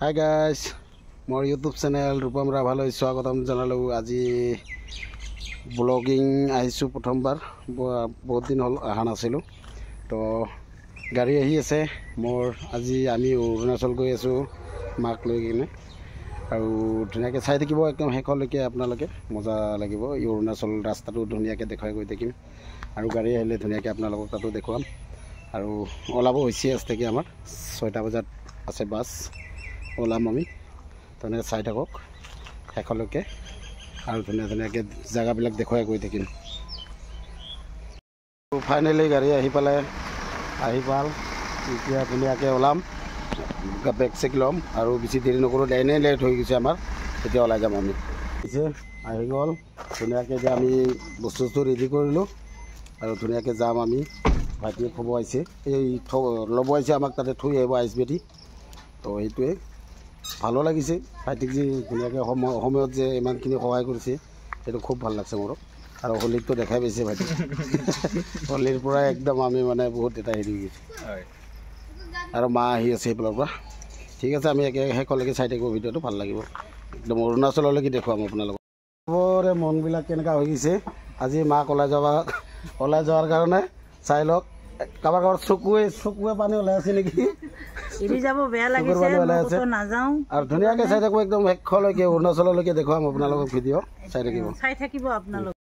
Hi guys, মোৰ YouTube channel Rupam ৰাভালৈ স্বাগতম জনালোঁ। আজি ব্লগিং আহিছোঁ প্ৰথমবাৰ, বহুত দিন হ'ল অহা নাছিলোঁ। তো গাড়ী আহি আছে মোৰ। আজি আমি অৰুণাচল গৈ আছোঁ মাক লৈ কিনে, আৰু ধুনীয়াকৈ চাই থাকিব একদম শেষলৈকে, আপোনালোকে মজা লাগিব। এই অৰুণাচল ৰাস্তাটো ধুনীয়াকৈ দেখুৱাই গৈ থাকিম, আৰু গাড়ী আহিলে ধুনীয়াকৈ আপোনালোকক তাতো দেখুৱাম। আৰু ওলাব হৈছে আজতেকে আমাৰ 6টা বজাত আছে বাছ, ওলাম আমি। তেনেকৈ চাই থাকক শেষলৈকে, আৰু ধুনীয়াকৈ জেগাবিলাক দেখুৱাই গৈ থাকিম। ফাইনেলি গাড়ী আহি পাল। এতিয়া ধুনীয়াকৈ ওলাম, বেগ চেক ল'ম, আৰু বেছি দেৰি নকৰোঁ। লাইনেই লেট হৈ গৈছে আমাৰ, এতিয়া ওলাই যাম আমি। আহি গ'ল ধুনীয়াকৈ। এতিয়া আমি বস্তু ৰেডি কৰিলোঁ, আৰু ধুনীয়াকৈ যাম আমি। ভাইটিয়ে থ'ব আহিছে, ল'ব আহিছে আমাক, তাতে থৈ আহিব আইচবেদি। তো সেইটোৱে ভালো লাগিছে, ভাইটিক যে ধুনীয়াকৈ সময়ত যে ইমানখিনি সহায় কৰিছে, সেইটো খুব ভাল লাগছে মোৰ। আৰু হোলীটো দেখাই পাইছে ভাইটিক। হোলীৰ পৰা একদম আমি মানে বহুত এটা হেৰি হৈ গৈছে, আৰু মা আহি আছে সেইফালৰ পৰা। ঠিক আছে, আমি শেষলৈকে চাই থাকিব, ভিডিঅ'টো ভাল লাগিব একদম। অৰুণাচললৈকে দেখুৱাম আপোনালোকক। চবৰে মনবিলাক কেনেকুৱা হৈ গৈছে আজি মাক ওলাই যোৱাৰ কাৰণে। চাই লওক, কাৰোবাৰ চকুৱে পানী ওলাই আছে নেকি, আৰু ধুনীয়াকৈ চাই থাকোঁ একদম শেষলৈকে, অৰুণাচললৈকে দেখুৱাম আপোনালোকক। ভিডিঅ' চাই থাকিব আপোনালোক।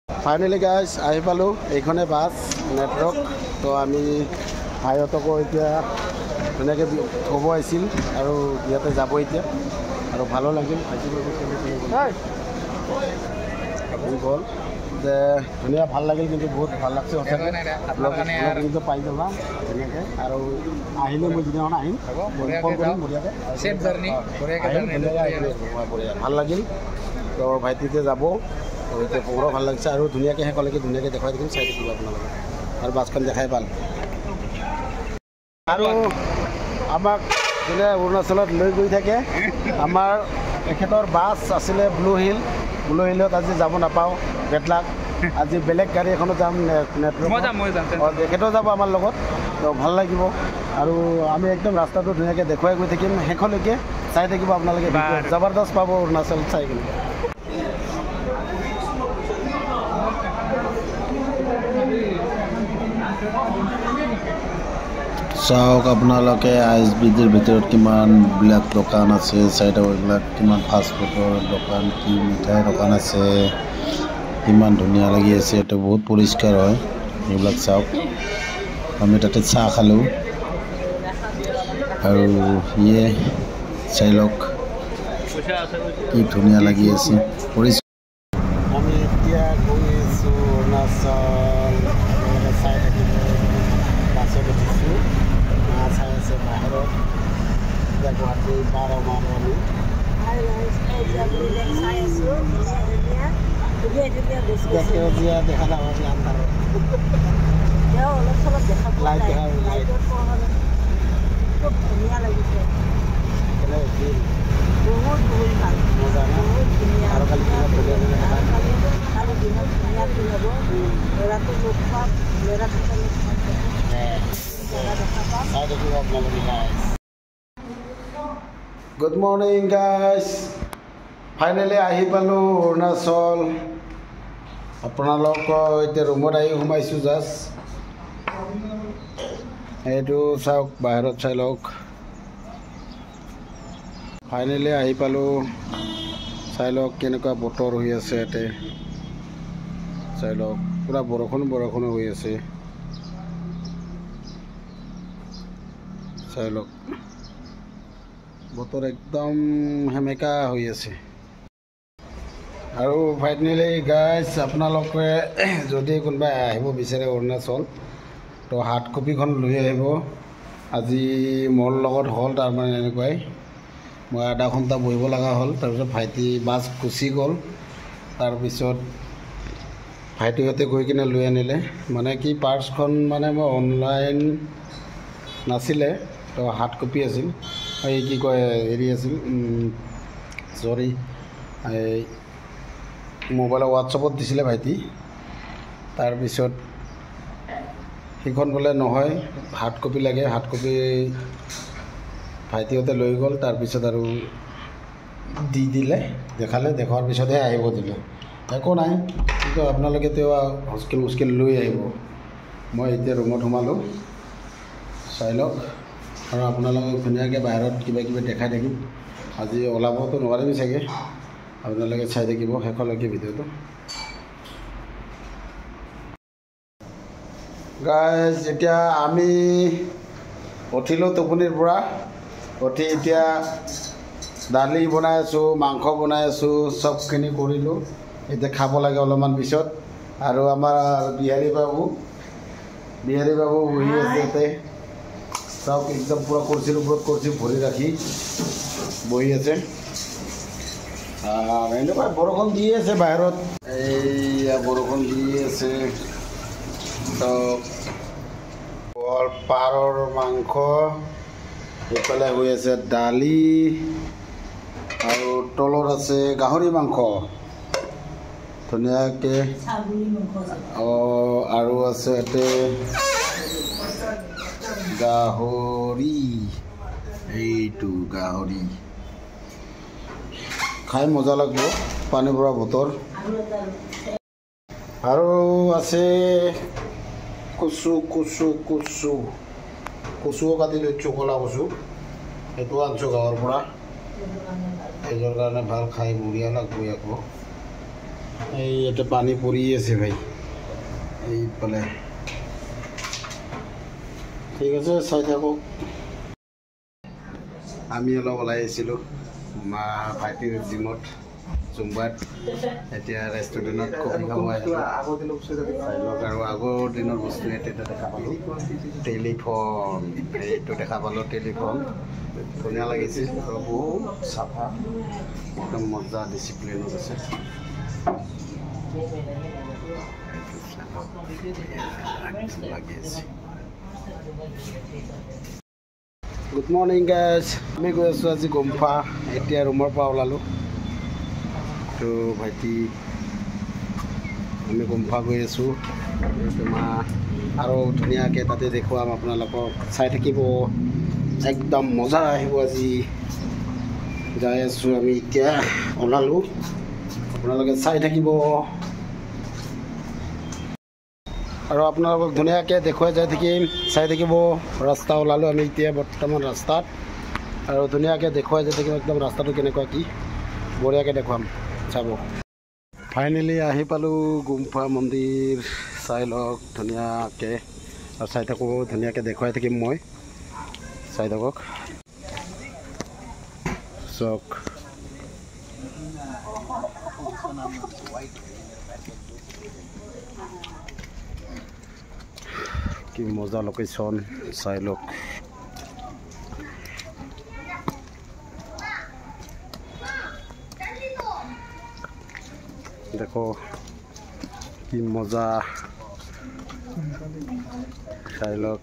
ফাইনেলি গাইজ আহি পালোঁ, এইখনে বাছ নেটৱৰ্ক। তো আমি ভাইহঁতকো এতিয়া ধুনীয়াকৈ থ'ব আহিছিল, আৰু ইয়াতে যাব এতিয়া, আৰু ভালো লাগিল। গ'ল যে ধুনীয়া ভাল লাগিল, কিন্তু বহুত ভাল লাগছে সঁচাকৈ। পাই যাবা ধুনীয়াকৈ, আৰু আহিলে মই যিদিনাখন আহিম ফোন কৰিম বঢ়িয়াকৈ। ভাল লাগিল। তো ভাইটিতে যাব, এতিয়া মোৰো ভাল লাগিছে, আৰু ধুনীয়াকৈ শেষলৈকে ধুনীয়াকৈ দেখুৱাই থাকিম, চাই থাকিব আপোনালোকে। আৰু বাছখন দেখাই ভাল। আৰু আমাক যোনে অৰুণাচলত লৈ গৈ থাকে, আমাৰ এখেতৰ বাছ আছিলে ব্লু হিলত আজি যাব নাপাওঁ, বেড লাক। আজি বেলেগ গাড়ী এখনো যাম, তেখেতেও যাব আমাৰ লগত। তো ভাল লাগিব, আৰু আমি একদম ৰাস্তাটো ধুনীয়াকৈ দেখুৱাই গৈ থাকিম শেষলৈকে, চাই থাকিব আপোনালোকে। জবৰদস্ত পাব অৰুণাচল চাই কিনে। চাওক আপোনালোকে, আইচবিডিৰ ভিতৰত কিমানবিলাক দোকান আছে, চাইডৰ এইবিলাক কিমান ফাষ্টফুডৰ দোকান, কি মিঠাইৰ দোকান আছে, কিমান ধুনীয়া লাগি আছে। এইটো বহুত পৰিষ্কাৰ হয়, এইবিলাক চাওক। আমি তাতে চাহ খালোঁ, আৰু ইয়ে চাই লওক কি ধুনীয়া লাগি আছে, পৰিষ্কাৰ। আমি এতিয়া গৈ আছোঁ অৰুণাচল, চাই থাকিব। বাছত উঠিছোঁ, মা চাই আছে বাহিৰত। এতিয়া গুৱাহাটী পাৰ হ'ম আমি। সেউজীয়া দেখা নাপাবি আন্ধাৰত, লাইট দেখা খুব ধুনীয়া লাগিছে, বহুত ভাল, মজা না। আৰু কালি দিনত ধুনীয়া ল'ৰাটো লগ পাম, ল'ৰাটো গুড মৰ্ণিং গাইজ, ফাইনেলি আহি পালোঁ অৰুণাচল। আপোনালোকৰ এতিয়া ৰুমত আহি সোমাইছোঁ জাষ্ট। এইটো চাওক, বাহিৰত চাই লওক। ফাইনেলি আহি পালোঁ, চাই লওক কেনেকুৱা বতৰ হৈ আছে ইয়াতে। চাই লওক, পূৰা বৰষুণ হৈ আছে। চাই লওক, বতৰ একদম সেমেকা হৈ আছে। আৰু ফাইনেলি গাইজ, আপোনালোকে যদি কোনোবাই আহিব বিচাৰে অৰুণাচল, তো হাৰ্ড কপিখন লৈ আহিব। আজি মোৰ লগত হ'ল তাৰমানে এনেকুৱাই, মই আধা ঘণ্টা বহিব লগা হ'ল। তাৰপিছত ভাইটি বাছ গুচি গ'ল, তাৰপিছত ভাইটিহঁতে গৈ কিনে লৈ আনিলে। মানে কি, পাৰ্চখন মানে মই অনলাইন নাছিলে, তো হাৰ্ড কপি আছিল। এই কি কয়, হেৰি আছিল, এই মোবাইলৰ হোৱাটছআপত দিছিলে ভাইটি। তাৰপিছত সেইখন বোলে নহয়, হাৰ্ড কপি লাগে। হাৰ্ড কপি ভাইটিহঁতে লৈ গ'ল, তাৰপিছত আৰু দি দিলে, দেখালে, দেখুৱাৰ পিছতহে আহিব দিলে। একো নাই, কিন্তু আপোনালোকে তেওঁ মুস্কিল লৈ আহিব। মই এতিয়া ৰুমত সোমালোঁ, চাই লওক। আৰু আপোনালোকক ধুনীয়াকৈ বাহিৰত কিবা কিবি দেখাই থাকিম। আজি ওলাবতো নোৱাৰিম চাগে, আপোনালোকে চাই থাকিব শেষলৈকে ভিডিঅ'টো। গাইজ, এতিয়া আমি উঠিলোঁ টোপনিৰ পৰা। উঠি এতিয়া দালি বনাই আছোঁ, মাংস বনাই আছোঁ, চবখিনি কৰিলোঁ। এতিয়া খাব লাগে অলপমান পিছত। আৰু আমাৰ বিহাৰী বাবু বহি আছে ইয়াতে, চব একদম পূৰা কুৰ্চীৰ ওপৰত কুৰ্চী ভৰি ৰাখি বহি আছে। এনেকুৱা বৰষুণ দি আছে বাহিৰত, এইয়া বৰষুণ দি আছে। পাৰৰ মাংস, এইফালে হৈ আছে দালি, আৰু তলত আছে গাহৰি মাংস ধুনীয়াকৈ। আৰু আছে ইয়াতে গাহৰি, এইটো গাহৰি খাই মজা লাগিব, পানী পৰা বতৰ। আৰু আছে কচুও কাটি লৈছোঁ, ক'লা কচু, সেইটোও আনিছোঁ গাঁৱৰ পৰা। এইটোৰ কাৰণে ভাল, খাই বঢ়িয়া লাগব। আকৌ এই ইয়াতে পানী পৰি আছে ভাই, এইফালে। ঠিক আছে, চাই থাকক। আমি অলপ ওলাই আহিছিলোঁ ভাইটিৰ জিমত, জুম্বাত। এতিয়া ৰেষ্টুৰেণ্টত কফি খাব আহিলোঁ। আৰু আগৰ দিনৰ বস্তু ইয়াতে দেখা পালোঁ, টেলিফোন, এইটো দেখা পালোঁ, টেলিফোন ধুনীয়া লাগিছে, আৰু বহুত চাফা, একদম মজা ডিচিপ্লিনত আছে। গুড মৰ্ণিং গাইজ, আমি গৈ আছোঁ আজি গুম্ফা। এতিয়া ৰুমৰ পৰা ওলালোঁ, তো ভাইটি আমি গুম্ফা গৈ আছোঁ। আৰু ধুনীয়াকৈ তাতে দেখুৱাম আপোনালোকক, চাই থাকিব, একদম মজা আহিব। আজি যাই আছোঁ আমি, এতিয়া ওলালোঁ, আপোনালোকে চাই থাকিব। আৰু আপোনালোকক ধুনীয়াকৈ দেখুৱাই যাই থাকিম, চাই থাকিব। ৰাস্তা ওলালোঁ আমি এতিয়া বৰ্তমান ৰাস্তাত, আৰু ধুনীয়াকৈ দেখুৱাই যাই থাকিম একদম ৰাস্তাটো কেনেকুৱা কি, বঢ়িয়াকৈ দেখুৱাম, চাব। ফাইনেলি আহি পালোঁ গুম্ফা মন্দিৰ, চাই লওক ধুনীয়াকৈ, আৰু চাই থাকোঁ, ধুনীয়াকৈ দেখুৱাই থাকিম মই, চাই থাকক চক। কি মজা লোকেশ্যন, চাই লওক। দেখো কি মজা, চাই লওক।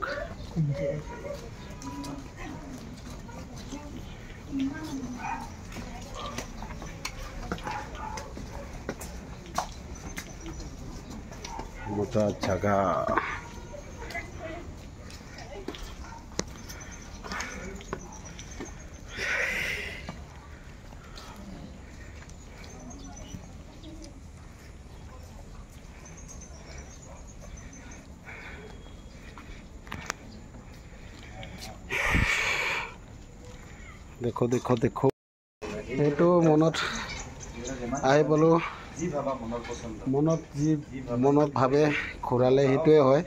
মজা জাগা। দেখো দেখো দেখো, এইটো মনত আহি পালোঁ, মনত ভাবে ঘূৰালে সেইটোৱে হয়।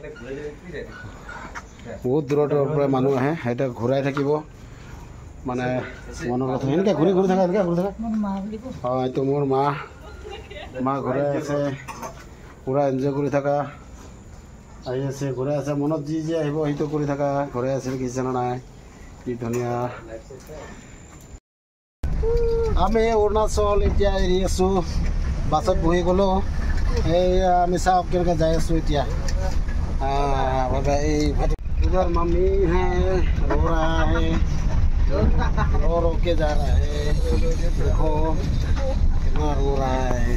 বহুত দূৰৰ পৰা মানুহ আহে, সেইটো ঘূৰাই থাকিব, মানে মনৰ কথা। এনেকৈ ঘূৰি থাকা, অঁ এইটো মোৰ মা ঘূৰাই আছে, পূৰা এনজয় কৰি থাকা, আহি আছে, ঘূৰাই আছে, মনত যি আহিব সেইটো কৰি থাকা, ঘূৰাই আছে, কিজানা নাই, কি ধুনীয়া। আমি অৰুণাচল এতিয়া এৰি আছোঁ, বাছত বহি গ'লোঁ। এইয়া আমি চাওক কেনেকৈ যাই আছোঁ এতিয়া। এই इधर मम्मी है, रो रहा है, रो के जा रहा है, देखो कितना रो रहा है।